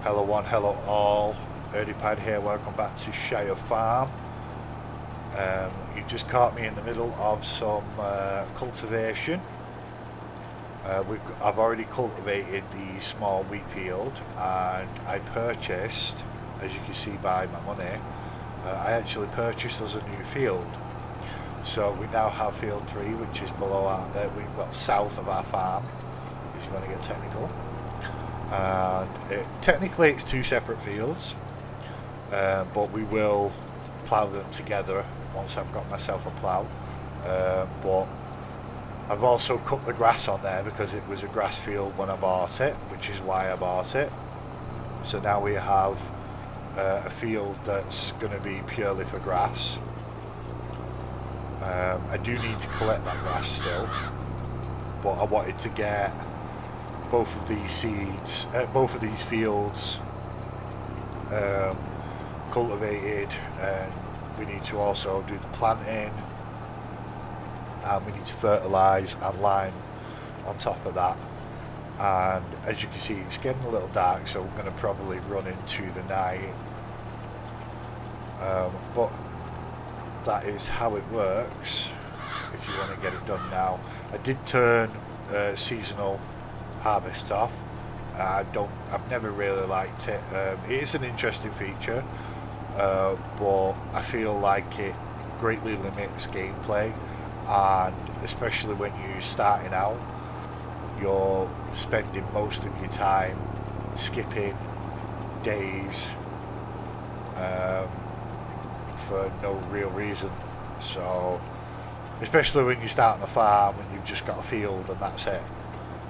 Hello one, hello all. Erdipad here, welcome back to Shire Farm. You just caught me in the middle of some cultivation. I've already cultivated the small wheat field, and I purchased, as you can see by my money, I actually purchased us a new field. So we now have field 3, which is below we've got south of our farm, if you want to get technical. And technically it's 2 separate fields, but we will plough them together once I've got myself a plough. But I've also cut the grass on there because it was a grass field when I bought it, which is why I bought it. So now we have a field that's going to be purely for grass. I do need to collect that grass still, but I wanted to get both of these seeds, both of these fields cultivated, and we need to also do the planting, and we need to fertilise and lime on top of that. And as you can see, it's getting a little dark, so we're going to probably run into the night, but that is how it works if you want to get it done now. I did turn seasonal harvest off. I've never really liked it. It is an interesting feature, but I feel like it greatly limits gameplay, and especially when you're starting out, you're spending most of your time skipping days for no real reason. So especially when you start on a farm and you've just got a field and that's it.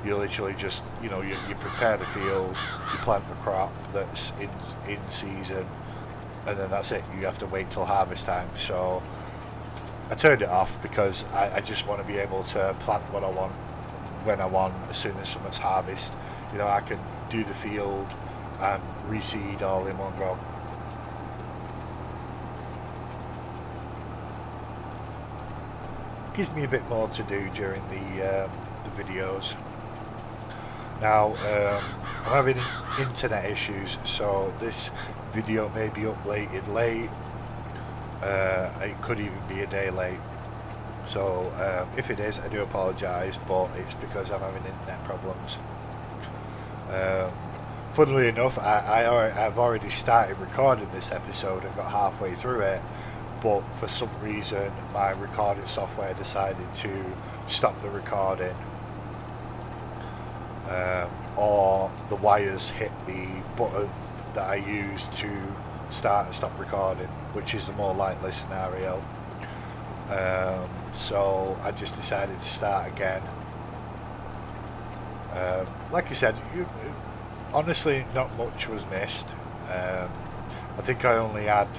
You literally just, you prepare the field, you plant the crop that's in season, and then that's it. You have to wait till harvest time. So I turned it off because I just want to be able to plant what I want when I want as soon as someone's harvest. I can do the field and reseed all in one go. Gives me a bit more to do during the videos. Now I'm having internet issues, so this video may be uploaded late. It could even be a day late. So if it is, I do apologise, but it's because I'm having internet problems. Funnily enough, I've already started recording this episode and got halfway through it, but for some reason my recording software decided to stop the recording, or the wires hit the button that I used to start and stop recording, which is the more likely scenario. So I just decided to start again. Like I said, honestly not much was missed. I think I only had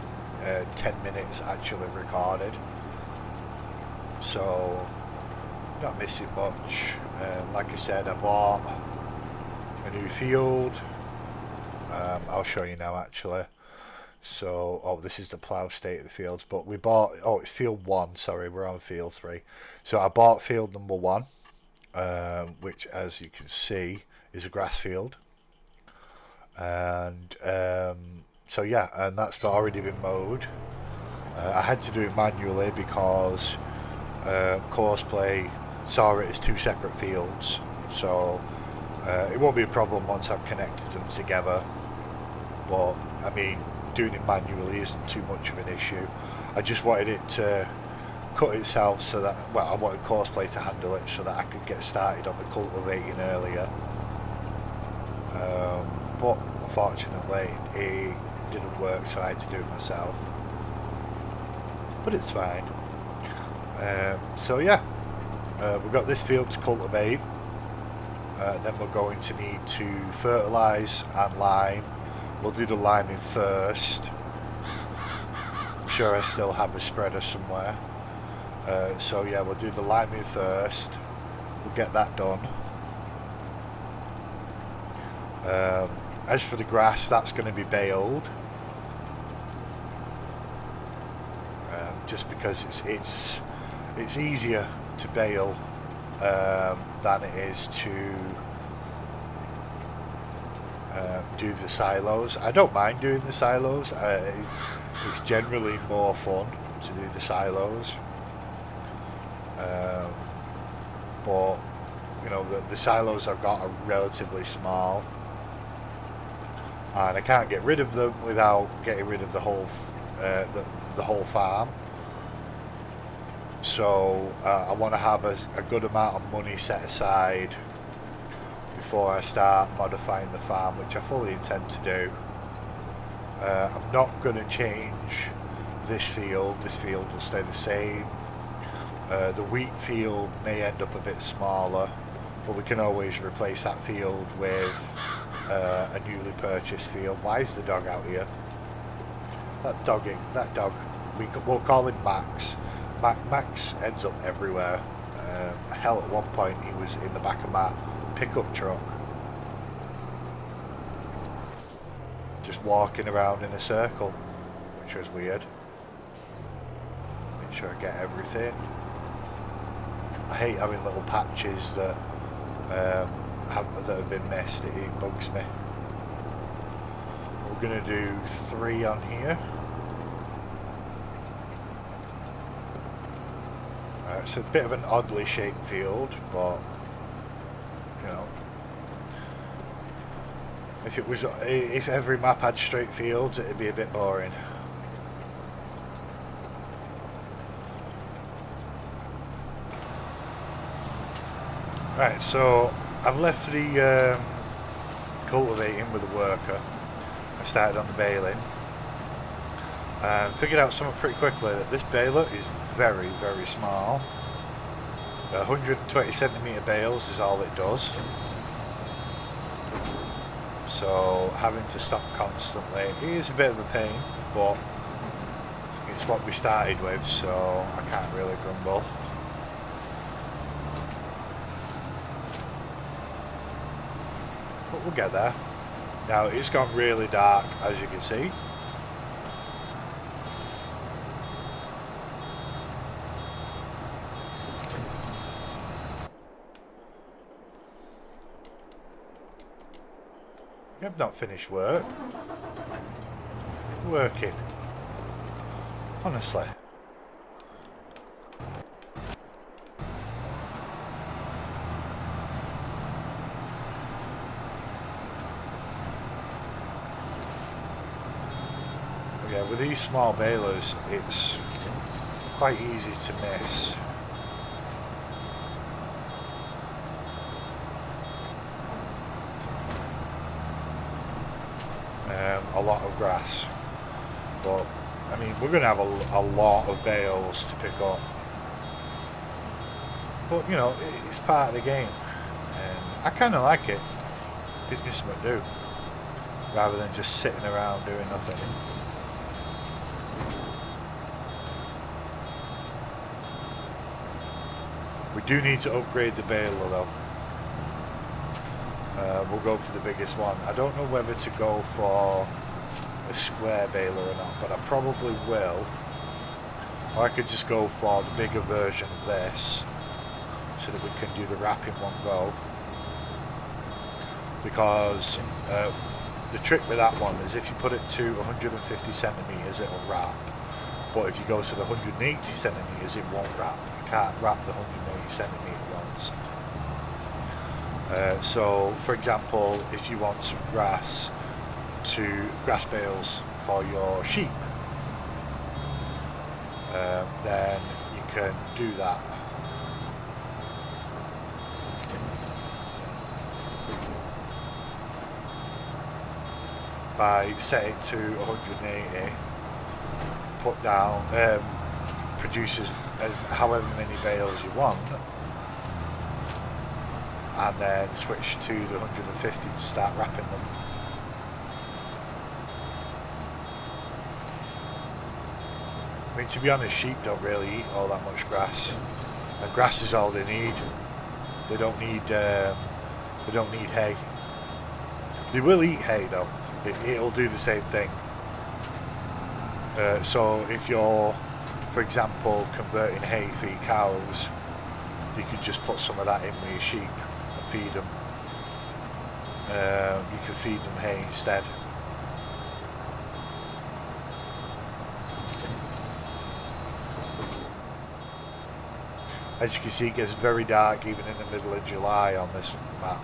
10 minutes actually recorded, so not missing much. Like I said, I bought a new field. I'll show you now actually. So, this is the plough state of the fields, but we bought, it's field 1, sorry, we're on field 3. So I bought field number 1, which as you can see is a grass field. And so yeah, and that's already been mowed. I had to do it manually because Courseplay saw it as 2 separate fields, so it won't be a problem once I've connected them together. But I mean, doing it manually isn't too much of an issue. I just wanted it to cut itself so that, well, I wanted Courseplay to handle it so that I could get started on the cultivating earlier. But unfortunately it didn't work, so I had to do it myself. But it's fine. So yeah, we've got this field to cultivate. Then we're going to need to fertilise and lime. We'll do the liming first. I'm sure I still have a spreader somewhere. So yeah, we'll do the liming first. We'll get that done. As for the grass, that's going to be baled. Just because it's easier to bale than it is to do the silos. I don't mind doing the silos. It's generally more fun to do the silos. But you know, the silos I've got are relatively small, and I can't get rid of them without getting rid of the whole farm. So I want to have a good amount of money set aside before I start modifying the farm, which I fully intend to do. I'm not going to change this field. This field will stay the same. The wheat field may end up a bit smaller, but we can always replace that field with a newly purchased field. Why is the dog out here? That dog, we'll call him Max. Max ends up everywhere. Hell, at one point he was in the back of my pickup truck, just walking around in a circle, which was weird. Make sure I get everything. I hate having little patches that have been missed. It bugs me. We're going to do 3 on here. It's a bit of an oddly shaped field, but you know, if every map had straight fields, it'd be a bit boring. Right, so I've left the cultivating with a worker. I started on the baling and figured out something pretty quickly, that this baler is very, very small. 120 centimetre bales is all it does. So having to stop constantly is a bit of a pain, but it's what we started with, so I can't really grumble. But we'll get there. Now it's gone really dark, as you can see. I've not finished work. Working. Honestly. Yeah, with these small balers, it's quite easy to miss. A lot of grass, but I mean, we're going to have a lot of bales to pick up, but you know, it's part of the game, and I kind of like it. It gives me something to do rather than just sitting around doing nothing. We do need to upgrade the baler though. We'll go for the biggest one. I don't know whether to go for a square baler or not, but I probably will. Or I could just go for the bigger version of this, so that we can do the wrap in one go. Because the trick with that one is if you put it to 150 centimetres, it'll wrap. But if you go to the 180 centimetres, it won't wrap. You can't wrap the 180 centimetre ones. So, for example, if you want some grass bales for your sheep, then you can do that. By setting to 180, put down, produces however many bales you want, and then switch to the 150 and start wrapping them. I mean, to be honest, sheep don't really eat all that much grass, and grass is all they need. They don't need hay. They will eat hay though. It'll do the same thing. So if you're, for example, converting hay for your cows, you could just put some of that in with your sheep and feed them. you can feed them hay instead. As you can see, it gets very dark even in the middle of July on this map.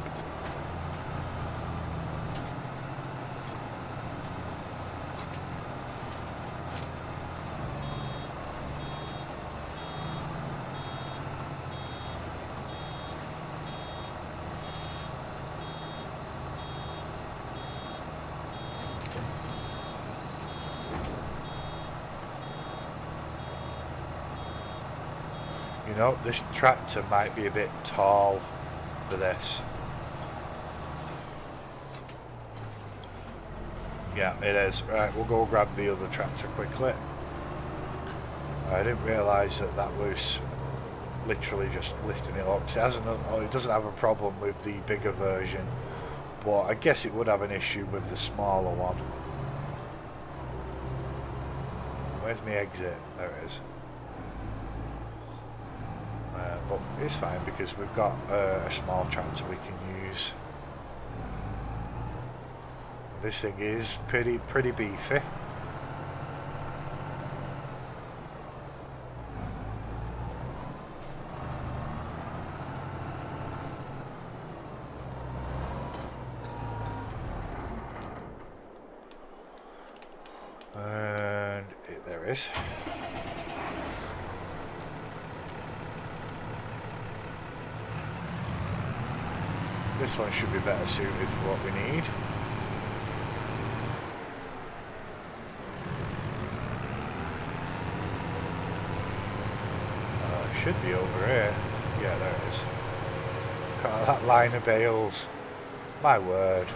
You know, this tractor might be a bit tall for this. Yeah, it is. Right, we'll go grab the other tractor quickly. I didn't realise that that was literally just lifting it up. It doesn't have a problem with the bigger version, but I guess it would have an issue with the smaller one. Where's my exit? There it is. But it's fine because we've got a small tractor we can use. This thing is pretty beefy. And there it is. This one should be better suited for what we need. It should be over here. Yeah, there it is. Got that line of bales. My word.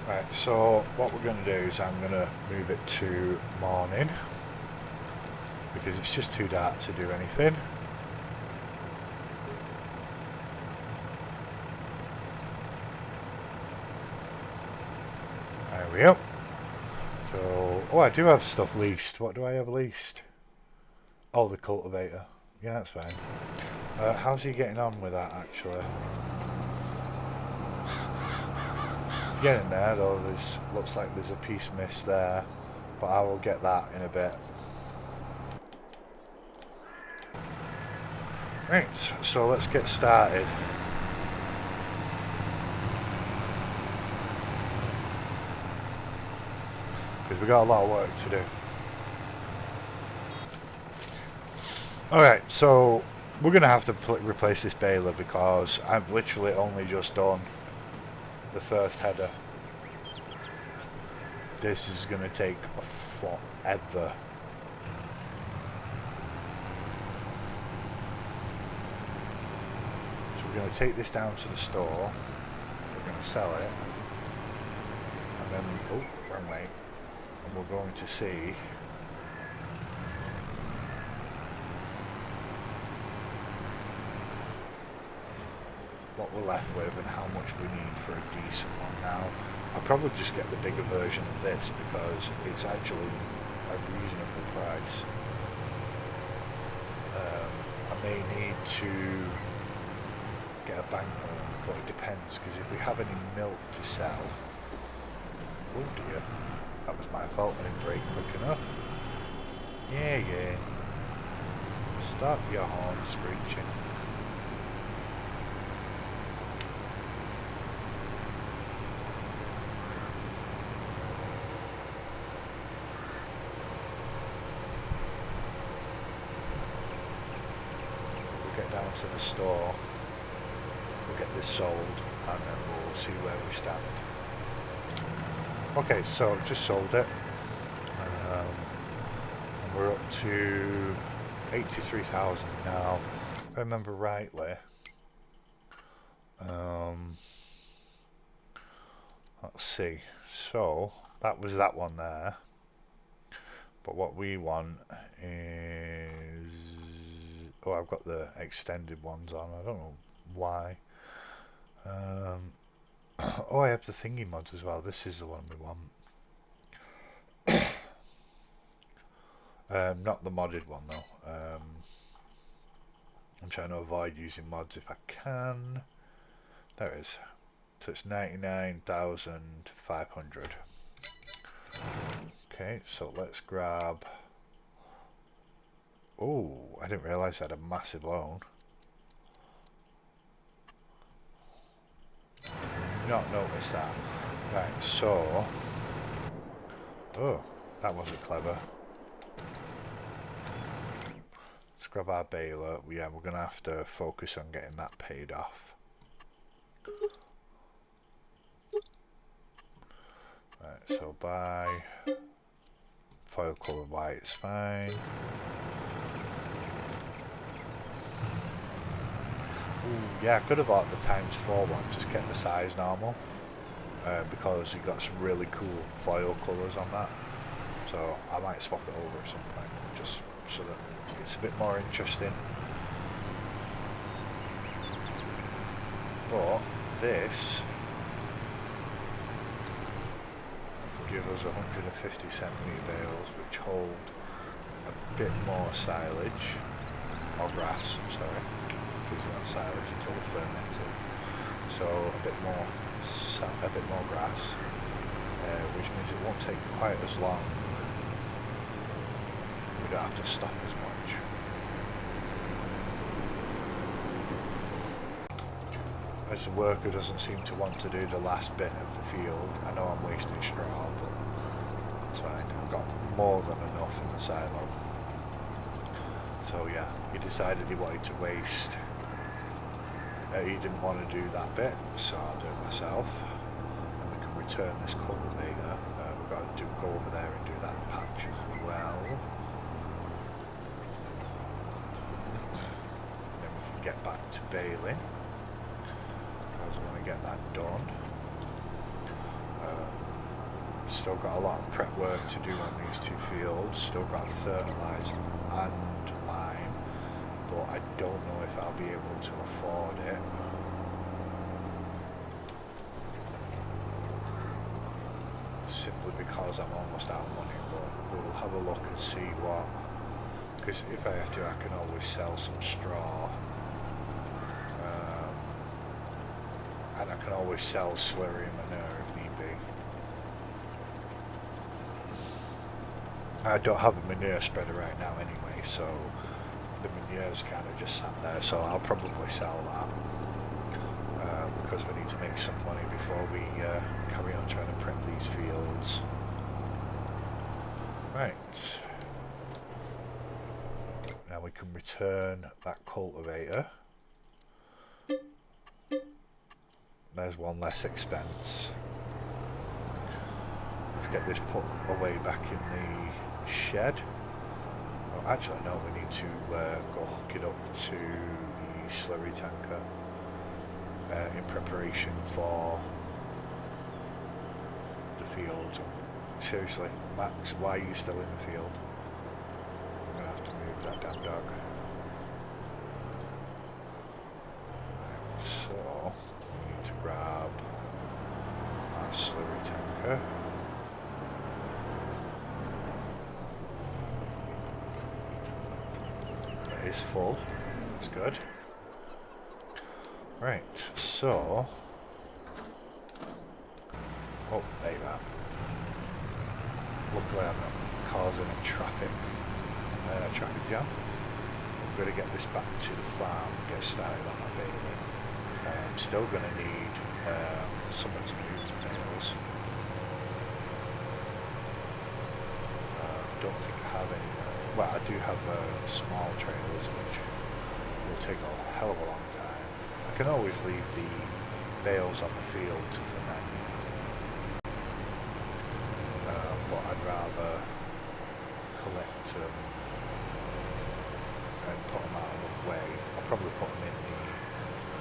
Right, so what we're going to do is I'm going to move it to morning because it's just too dark to do anything. There we go. So, oh, I do have stuff leased. What do I have leased? Oh, the cultivator. Yeah, that's fine. How's he getting on with that, actually? He's getting there, though. Looks like there's a piece missed there, but I will get that in a bit. Right, so let's get started. Because we've got a lot of work to do. Alright, so we're going to have to replace this baler because I've literally only just done the first header. This is going to take forever. So we're going to take this down to the store. We're going to sell it. And then, oh, wrong way. And we're going to see what we're left with and how much we need for a decent one. Now, I'll probably just get the bigger version of this because it's actually a reasonable price. I may need to get a bank loan, but it depends because if we have any milk to sell, oh dear, that was my fault. I didn't brake quick enough. Yeah. Stop your horn screeching. Down to the store, we'll get this sold and then we'll see where we stand. Okay, so just sold it, and we're up to 83,000 now, if I remember rightly. Let's see, so that was that one there, but what we want is, oh, I've got the extended ones on, I don't know why. Oh, I have the thingy mods as well. This is the one we want. Not the modded one though. I'm trying to avoid using mods if I can. There it is. So it's 99,500. Okay, so let's grab... Oh, I didn't realise I had a massive loan. Not noticed that. Right, so... Oh, that wasn't clever. Let's grab our baler. Yeah, we're going to have to focus on getting that paid off. Right, so buy foil colour white is fine. Ooh, yeah, I could have bought the ×4 one, just get the size normal, because you got some really cool foil colours on that. So I might swap it over at some point, just so that it's a bit more interesting. But this give us 150 centimetre bales which hold a bit more silage, or grass, sorry, because they're not silage until they're fermented. So a bit more grass, which means it won't take quite as long. We don't have to stop as much. As the worker doesn't seem to want to do the last bit of the field, I know I'm wasting straw, but it's fine. I've got more than enough in the silo. So yeah, he decided he wanted to waste. He didn't want to do that bit, so I'll do it myself. And we can return this cultivator. We've got to go over there and do that patch as well. Then we can get back to baling. I want to get that done. Still got a lot of prep work to do on these two fields. Still got fertilise and lime, but I don't know if I'll be able to afford it. Simply because I'm almost out of money, but we'll have a look and see what. Because if I have to, I can always sell some straw. And I can always sell slurry manure if need be. I don't have a manure spreader right now anyway, so the manure's kind of just sat there, so I'll probably sell that. Because we need to make some money before we carry on trying to prep these fields. Right. Now we can return that cultivator. There's one less expense. Let's get this put away back in the shed. Oh, actually no, we need to go hook it up to the slurry tanker in preparation for the field. Seriously, Max, why are you still in the field? I'm going to have to move that damn dog. So to grab our slurry tanker. It is full. That's good. Right, so... Oh, there you are. Luckily I'm not causing a traffic jam. I'm going to get this back to the farm and get started on that baling. I'm still going to need someone to move the bales. Don't think I have any. Well, I do have small trailers, which will take a hell of a long time. I can always leave the bales on the field to ferment, but I'd rather collect them and put them out of the way. I'll probably put them in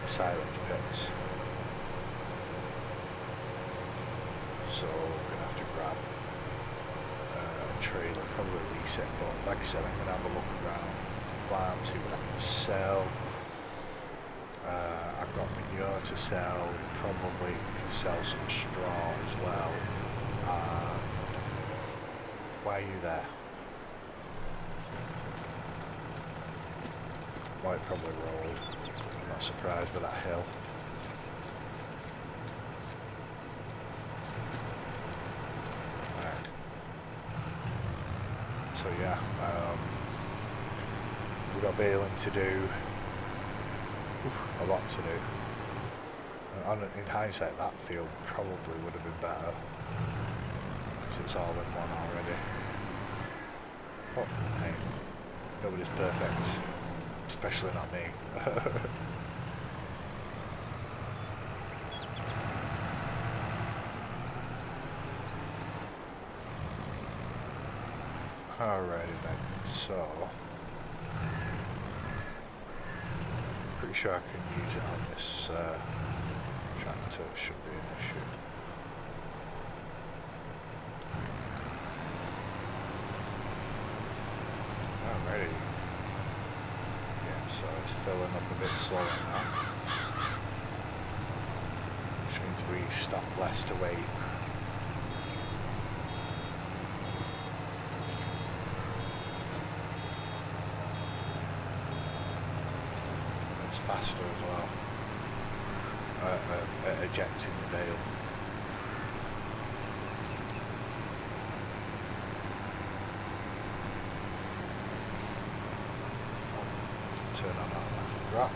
the silage pits. So we're going to have to grab a trailer, probably lease it, but like I said, I'm going to have a look around the farm, see what I can sell. I've got manure to sell, probably can sell some straw as well. Why are you there? Well, it probably rolled. I'm not surprised by that hill. Right. So yeah, we've got baling to do. A lot to do. In hindsight, that field probably would have been better because it's all in one already. But hey, nobody's perfect, especially not me. Alrighty then, so pretty sure I can use it on this tractor, should be an issue. Alrighty. Yeah, so it's filling up a bit slower now, which means we stop less to wait. It's faster as well at ejecting the bale. Turn on automatic wrap.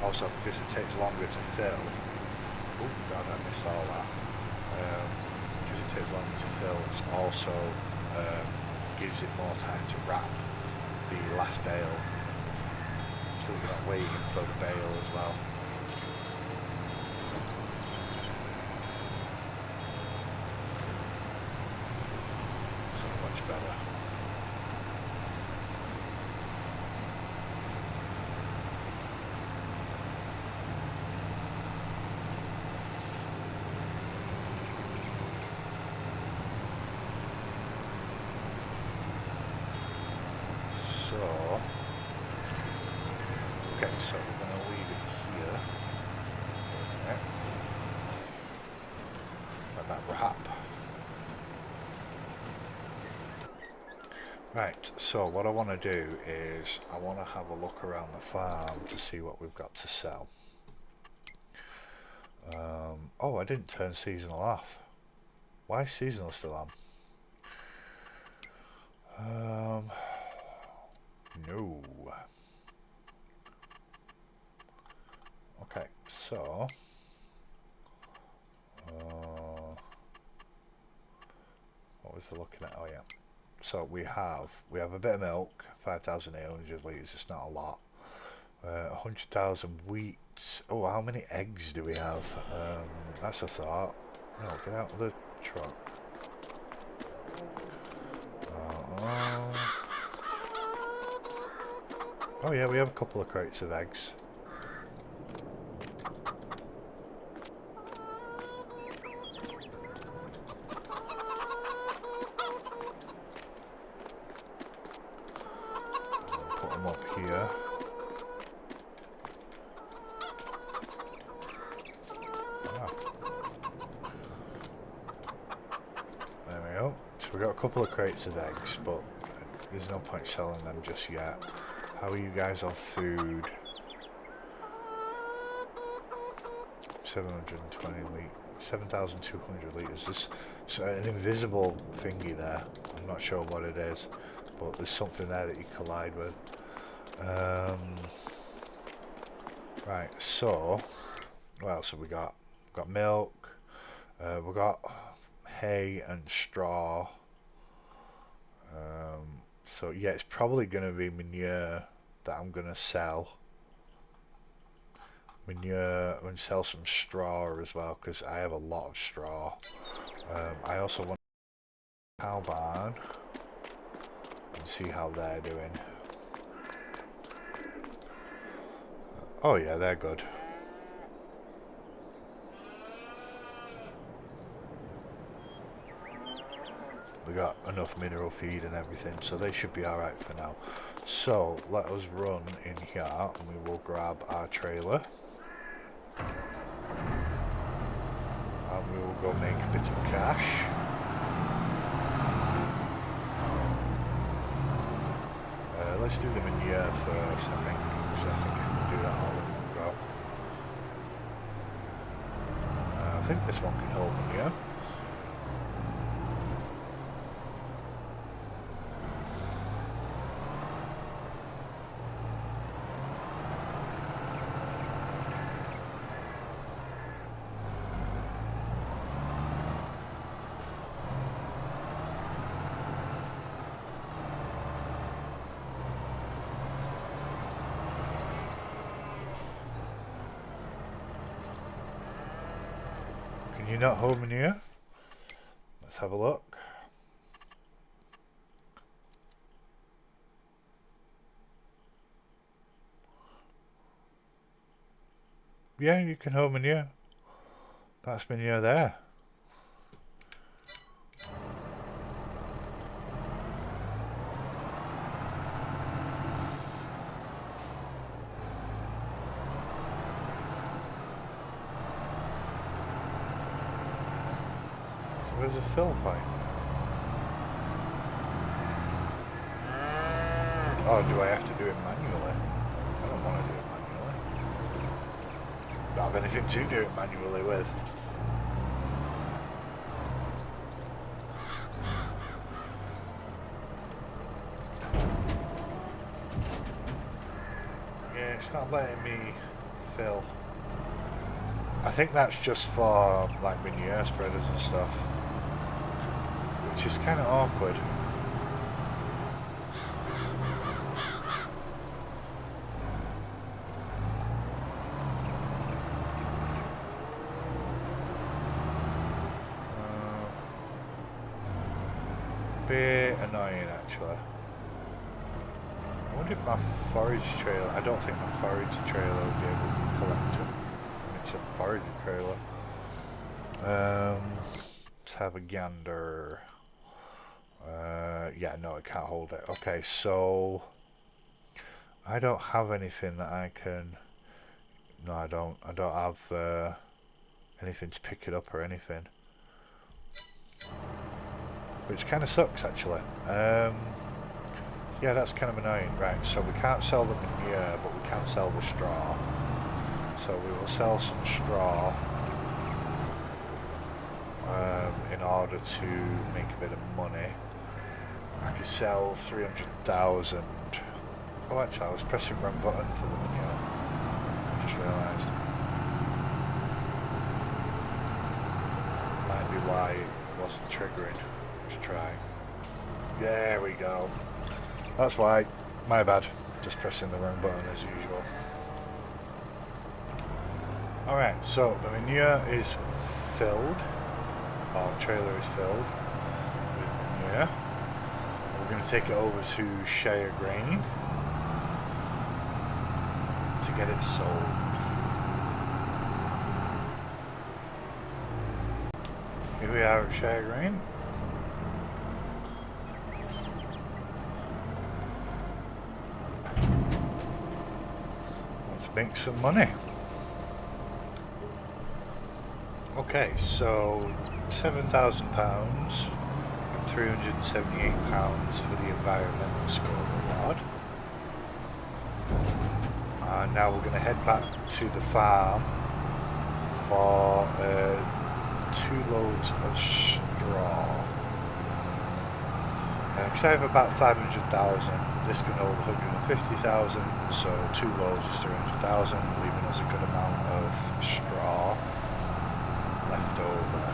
Also, because it takes longer to fill. Oh god, I missed all that. Because it takes longer to fill, it also gives it more time to wrap the last bale, so that you're not waiting for the bale as well. So much better. Okay, so we're going to leave it here. Okay. Let that wrap. Right, so what I want to do is I want to have a look around the farm to see what we've got to sell. Oh, I didn't turn seasonal off. Why is seasonal still on? No. Okay, so what was I looking at? Oh yeah. So we have a bit of milk, 5,800 litres. It's not a lot. 100,000 wheat. Oh, how many eggs do we have? That's a thought. No, get out of the truck. Oh yeah, we have a couple of crates of eggs. Put them up here. There we go. So we got a couple of crates of eggs, but there's no point selling them just yet. How are you guys on food? 720 litres, 7,200 litres. There's an invisible thingy there. I'm not sure what it is, but there's something there that you collide with. Right, so what else have we got? We've got milk. We've got hay and straw. So yeah, it's probably going to be manure that I'm going to sell. Manure and sell some straw as well, because I have a lot of straw. I also want a cow barn and see how they're doing. Oh yeah, they're good. We got enough mineral feed and everything, so they should be alright for now. So let us run in here and we will grab our trailer. And we will go make a bit of cash. Let's do the manure first, I think, because I think I can do that all in one go. I think this one can hold manure. Can you not hold manure? Let's have a look. Yeah, you can hold manure. That's manure there. Where's the fill point? Oh, do I have to do it manually? I don't want to do it manually. Don't have anything to do it manually with. Yeah, it's not letting me fill. I think that's just for like manure spreaders and stuff, which is kind of awkward. Bit annoying actually. I wonder if my forage trailer, I don't think my forage trailer will be able to collect them. It's a forage trailer. Let's have a gander. Yeah, no, it can't hold it. Okay, so I don't have anything that I can. No, I don't. I don't have anything to pick it up or anything, which kind of sucks actually. Yeah, that's kind of annoying. Right, so we can't sell the manure, but we can sell the straw. So we will sell some straw in order to make a bit of money. I could sell 300,000. Oh, actually, I was pressing the wrong button for the manure. I just realised. Might be why it wasn't triggering. Let's try. There we go. That's why. My bad. Just pressing the wrong button as usual. Alright, so the manure is filled. Our trailer is filled with manure. We're going to take it over to Shire Grain to get it sold. Here we are at Shire Grain. Let's make some money. Okay, so £7,000 and £378 for the environmental score reward. And now we're going to head back to the farm for 2 loads of straw. Because I have about 500,000, this can hold 150,000, so 2 loads is 300,000, leaving us a good amount of straw left over.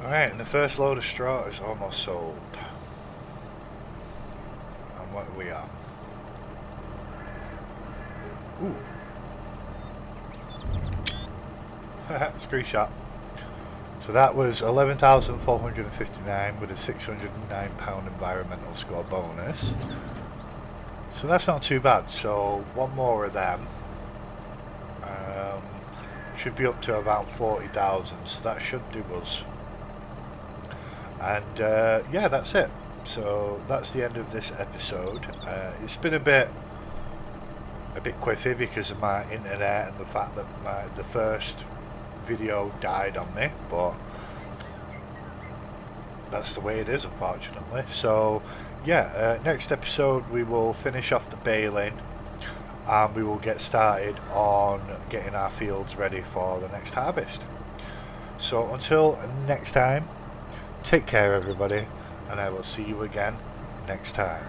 Alright, and the first load of straw is almost sold. And what are we at? Ooh. Screenshot. So that was 11,459 with a £609 environmental score bonus. So that's not too bad. So one more of them should be up to around 40,000, so that should do us. And yeah, that's it. So that's the end of this episode. It's been a bit quiffy because of my internet and the fact that the first video died on me, but that's the way it is, unfortunately. So yeah, next episode we will finish off the baling and we will get started on getting our fields ready for the next harvest. So until next time, take care everybody, and I will see you again next time.